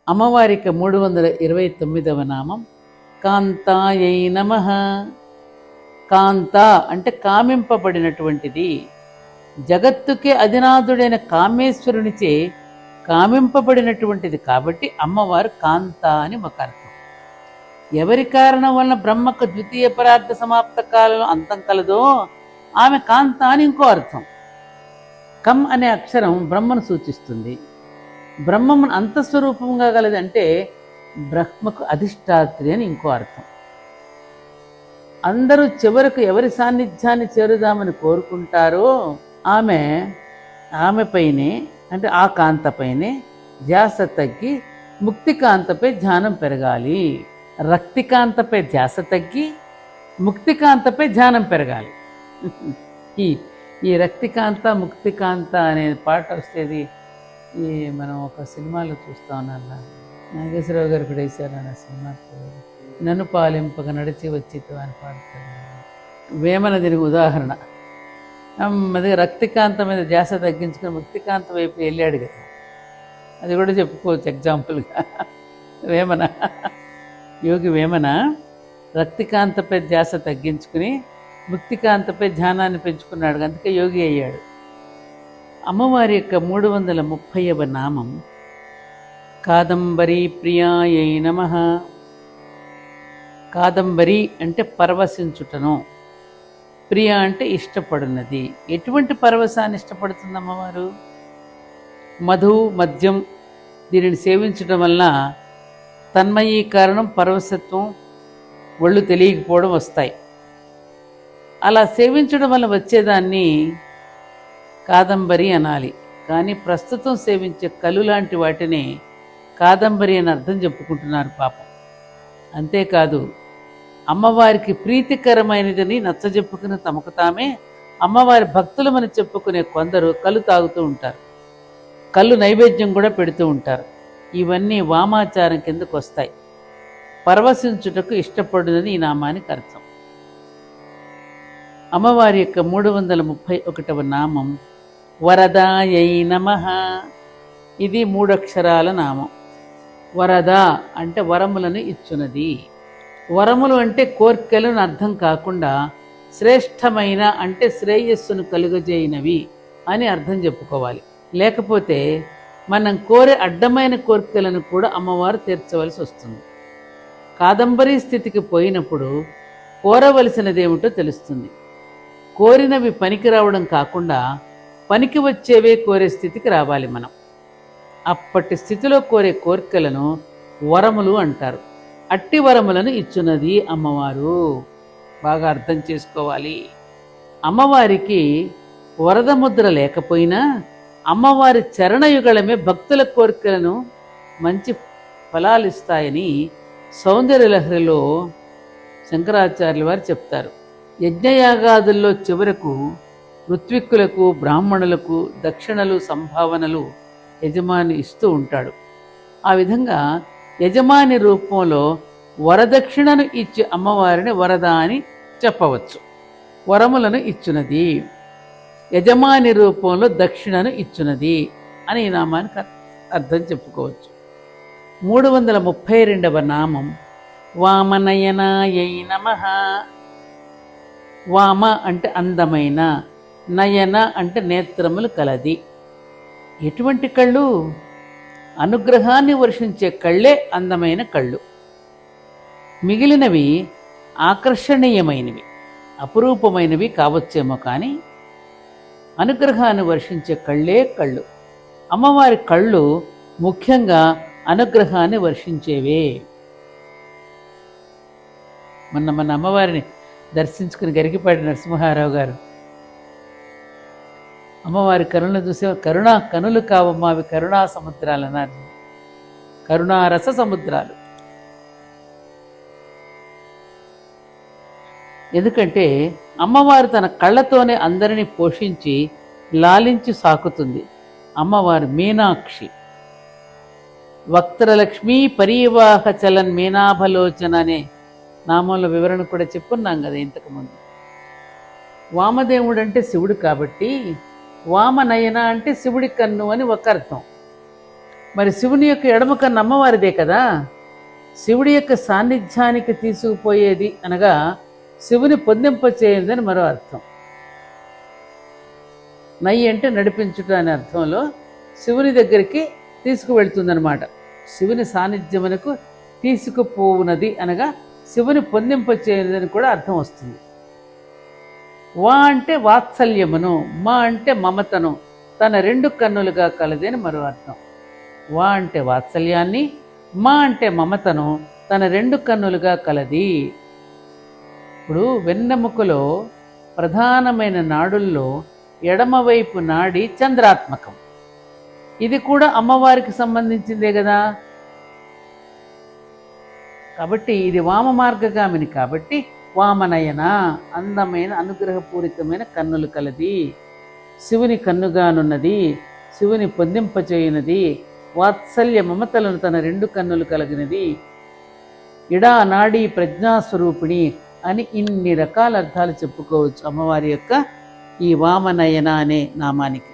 అమ్మవారికి 329వ నామం కాంతాయై నమః. కాంత అంటే కామింపబడినటువంటిది. జగత్తుకే అధినాథుడైన కామేశ్వరునిచే కామింపబడినటువంటిది కాబట్టి అమ్మవారు కాంత అని ఒక అర్థం. ఎవరి కారణం వలన బ్రహ్మకు ద్వితీయ పరార్థ సమాప్త కాలంలో అంతం కలదో ఆమె కాంత అని ఇంకో అర్థం. కం అనే అక్షరం బ్రహ్మను సూచిస్తుంది. బ్రహ్మము అంతఃస్వరూపంగా గలదంటే బ్రహ్మకు అధిష్టాత్రి అని ఇంకో అర్థం. అందరూ చివరకు ఎవరి సాన్నిధ్యాన్ని చేరుదామని కోరుకుంటారో ఆమెపైనే అంటే ఆ కాంతపైనే ధ్యాస తగ్గి ముక్తికాంతపై ధ్యానం పెరగాలి. రక్తికాంతపై ధ్యాస తగ్గి ముక్తికాంతపై ధ్యానం పెరగాలి. ఈ రక్తికాంత ముక్తికాంత అనే పాట వస్తేది ఈ మనం ఒక సినిమాలో చూస్తా ఉన్నాను. నాగేశ్వరరావు గారు కూడా వేశారు ఆ సినిమా. నన్ను పాలింపక నడిచి వచ్చితో అని పాడతాడు. వేమన దీనికి ఉదాహరణ. అది రక్తికాంత మీద ధ్యాస తగ్గించుకుని ముక్తికాంత వైపు వెళ్ళాడు కదా, అది కూడా చెప్పుకోవచ్చు ఎగ్జాంపుల్గా. వేమన యోగి వేమన రక్తికాంతపై ధ్యాస తగ్గించుకుని ముక్తికాంతపై ధ్యానాన్ని పెంచుకున్నాడు, అందుకే యోగి అయ్యాడు. అమ్మవారి యొక్క 330వ నామం కాదంబరీ ప్రియాయై నమః. కాదంబరి అంటే పరవశించుటను, ప్రియ అంటే ఇష్టపడినది. ఎటువంటి పరవశాన్ని ఇష్టపడుతుంది అమ్మవారు? మధు మద్యం దీనిని సేవించడం వలన తన్మయీకరణం పరవశత్వం ఒళ్ళు తెలియకపోవడం వస్తాయి. అలా సేవించడం వల్ల వచ్చేదాన్ని కాదంబరి అనాలి. కానీ ప్రస్తుతం సేవించే కలు లాంటి వాటిని కాదంబరి అని అర్థం చెప్పుకుంటున్నారు పాపం. అంతేకాదు అమ్మవారికి ప్రీతికరమైనదని నచ్చజెప్పుకుని తమకు తామే అమ్మవారి భక్తులమని చెప్పుకునే కొందరు కళ్ళు తాగుతూ ఉంటారు. కళ్ళు నైవేద్యం కూడా పెడుతూ ఉంటారు. ఇవన్నీ వామాచారం కిందకు వస్తాయి. పరవశించుటకు ఇష్టపడునని ఈ నామానికి అర్థం. అమ్మవారి యొక్క 331వ నామం వరదాయై నమః. ఇది 3 అక్షరాల నామం. వరద అంటే వరములను ఇచ్చునది. వరములు అంటే కోర్కెలను అర్థం కాకుండా శ్రేష్టమైన అంటే శ్రేయస్సును కలుగజేయినవి అని అర్థం చెప్పుకోవాలి. లేకపోతే మనం కోరే అడ్డమైన కోర్కెలను కూడా అమ్మవారు తీర్చవలసి వస్తుంది. కాదంబరీ స్థితికి పోయినప్పుడు కోరవలసినదేమిటో తెలుస్తుంది. కోరినవి పనికి రావడం కాకుండా పనికి వచ్చేవే కోరే స్థితికి రావాలి మనం. అప్పటి స్థితిలో కోరే కోరికలను వరములు అంటారు. అట్టి వరములను ఇచ్చున్నది అమ్మవారు. బాగా అర్థం చేసుకోవాలి. అమ్మవారికి వరద ముద్ర లేకపోయినా అమ్మవారి చరణయుగళమే భక్తుల కోరికలను మంచి ఫలాలిస్తాయని సౌందర్యలహరిలో శంకరాచార్యుల వారు చెప్తారు. యజ్ఞయాగాదుల్లో చివరకు ఋత్విక్కులకు బ్రాహ్మణులకు దక్షిణలు సంభావనలు యజమాని ఇస్తూ ఉంటాడు. ఆ విధంగా యజమాని రూపంలో వరదక్షిణను ఇచ్చి అమ్మవారిని వరద అని చెప్పవచ్చు. వరములను ఇచ్చునది, యజమాని రూపంలో దక్షిణను ఇచ్చునది అని ఈ నామానికి అర్థం చెప్పుకోవచ్చు. 332వ నామం వామనయనాయై నమః. వామ అంటే అందమైన, నయన అంటే నేత్రములు కలది. ఎటువంటి కళ్ళు? అనుగ్రహాన్ని వర్షించే కళ్ళే అందమైన కళ్ళు. మిగిలినవి ఆకర్షణీయమైనవి, అపురూపమైనవి కావచ్చేమో కానీ అనుగ్రహాన్ని వర్షించే కళ్ళే కళ్ళు. అమ్మవారి కళ్ళు ముఖ్యంగా అనుగ్రహాన్ని వర్షించేవే. మన అమ్మవారిని దర్శించుకుని గరికిపాటి నరసింహారావు గారు అమ్మవారి కరుణను చూసే కనులు కావమ్మా అవి కరుణా సముద్రాలు అన్నారు. కరుణారస సముద్రాలు. ఎందుకంటే అమ్మవారు తన కళ్ళతోనే అందరినీ పోషించి లాలించి సాకుతుంది. అమ్మవారు మీనాక్షి. వక్త్రలక్ష్మీ పరీవాహ చలన్ మీనాభలోచన అనే నామంలో వివరణ కూడా చెప్పున్నాం కదా ఇంతకుముందు. వామదేవుడు అంటే శివుడు కాబట్టి వామనయన అంటే శివుడి కన్ను అని ఒక అర్థం. మరి శివుని యొక్క ఎడమ కన్ను అమ్మవారిదే కదా. శివుడి యొక్క సాన్నిధ్యానికి తీసుకుపోయేది అనగా శివుని పొందింపచేయదని మరో అర్థం. నయ్యి అంటే నడిపించుట అనే అర్థంలో శివుని దగ్గరికి తీసుకువెళ్తుందనమాట. శివుని సాన్నిధ్యమునకు తీసుకుపోవునది అనగా శివుని పొందింపచేయదని కూడా అర్థం వస్తుంది. వా అంటే వాత్సల్యమును, మా అంటే మమతను తన రెండు కన్నులుగా కలది అని మరో అర్థం. వా అంటే వాత్సల్యాన్ని, మా అంటే మమతను తన రెండు కన్నులుగా కలది. ఇప్పుడు వెన్నెముకలో ప్రధానమైన నాడుల్లో ఎడమవైపు నాడి చంద్రాత్మకం. ఇది కూడా అమ్మవారికి సంబంధించిందే కదా. కాబట్టి ఇది వామ మార్గగామిని కాబట్టి వామనయన, అందమైన అనుగ్రహపూరితమైన కన్నులు కలది, శివుని కన్నుగానున్నది, శివుని పొందింపచేయునది, వాత్సల్య మమతలను తన రెండు కన్నులు కలిగినది, ఇడా నాడీ ప్రజ్ఞాస్వరూపిణి అని ఇన్ని రకాల అర్థాలు చెప్పుకోవచ్చు అమ్మవారి యొక్క ఈ వామనయన అనే నామానికి.